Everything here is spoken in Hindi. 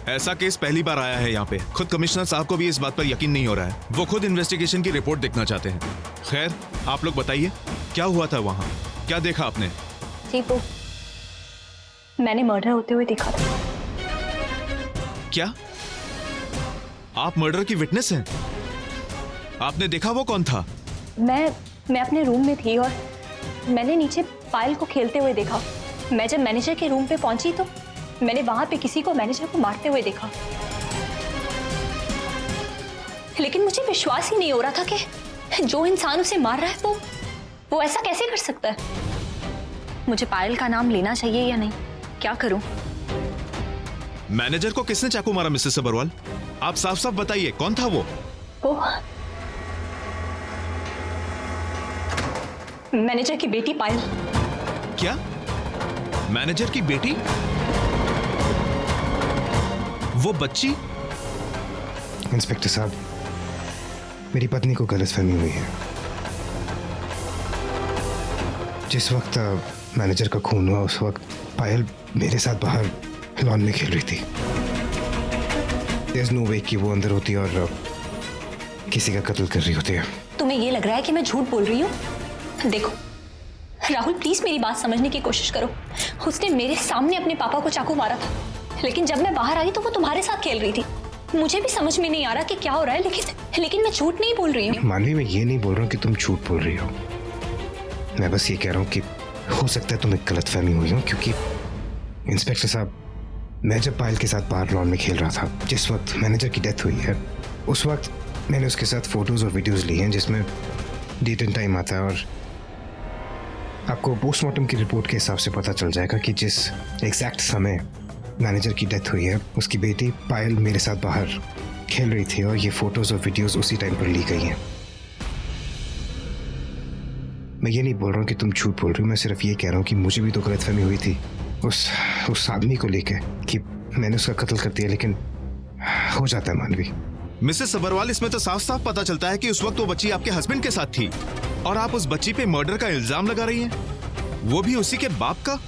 ऐसा केस पहली बार आया है यहाँ पे। खुद कमिश्नर साहब को भी इस बात पर यकीन नहीं हो रहा है। वो खुद इन्वेस्टिगेशन की रिपोर्ट देखना चाहते हैं। खैर, आप लोग बताइए क्या हुआ था वहाँ, क्या देखा आपने? जी वो मैंने मर्डर होते हुए देखा था। क्या आप मर्डर की विटनेस हैं? आपने देखा वो कौन था? मैं अपने रूम में थी और मैंने नीचे पायल को खेलते हुए देखा। मैं जब मैनेजर के रूम पे पहुंची तो मैंने वहां पे किसी को मैनेजर को मारते हुए देखा, लेकिन मुझे विश्वास ही नहीं हो रहा था कि जो इंसान उसे मार रहा है वो ऐसा कैसे कर सकता है। मुझे पायल का नाम लेना चाहिए या नहीं, क्या करूं? मैनेजर को किसने चाकू मारा मिसेस सबरवाल? आप साफ साफ बताइए कौन था वो? मैनेजर की बेटी पायल। क्या? मैनेजर की बेटी? वो बच्ची? इंस्पेक्टर साहब, मेरी पत्नी को गलतफहमी हुई है। जिस वक्त मैनेजर का खून हुआ उस वक्त पायल मेरे साथ बाहर लॉन में खेल रही थी। There's no way कि वो अंदर होती और किसी का कत्ल कर रही होती है। तुम्हें ये लग रहा है कि मैं झूठ बोल रही हूँ? देखो राहुल, प्लीज मेरी बात समझने की कोशिश करो। उसने मेरे सामने अपने पापा को चाकू मारा था, लेकिन जब मैं बाहर आई तो वो तुम्हारे साथ खेल रही थी। मुझे भी समझ में नहीं आ रहा कि क्या हो रहा है, लेकिन मैं झूठ नहीं बोल रही हूँ। मानवी, मैं ये नहीं बोल रहा हूँ कि तुम झूठ बोल रही हो। मैं बस ये कह रहा हूँ कि हो सकता है तुम्हें गलतफहमी हुई हो, क्योंकि इंस्पेक्टर साहब, मैं जब पायल के साथ बाहर लॉन में खेल रहा था, जिस वक्त मैनेजर की डेथ हुई है, उस वक्त मैंने उसके साथ फोटोज और वीडियोस ली हैं जिसमें डेट एंड टाइम आता है, और आपको पोस्टमार्टम की रिपोर्ट के हिसाब से पता चल जाएगा कि जिस एग्जैक्ट समय मैनेजर की डेथ हुई है उसकी बेटी पायल मेरे साथ बाहर खेल रही थी, और ये फोटोज और वीडियोस उसी टाइम पर ली गई हैं। मैं ये नहीं बोल रहा हूँ कि तुम झूठ बोल रही हो, मैं सिर्फ ये कह रहा हूँ कि मुझे भी तो गलतफहमी हुई थी उस आदमी को लेके कि मैंने उसका कत्ल कर दिया, लेकिन हो जाता है मानवी। मिसेस सबरवाल, इसमें तो साफ साफ पता चलता है कि उस वक्त वो बच्ची आपके हस्बैंड के साथ थी और आप उस बच्ची पे मर्डर का इल्जाम लगा रही हैं, वो भी उसी के बाप का।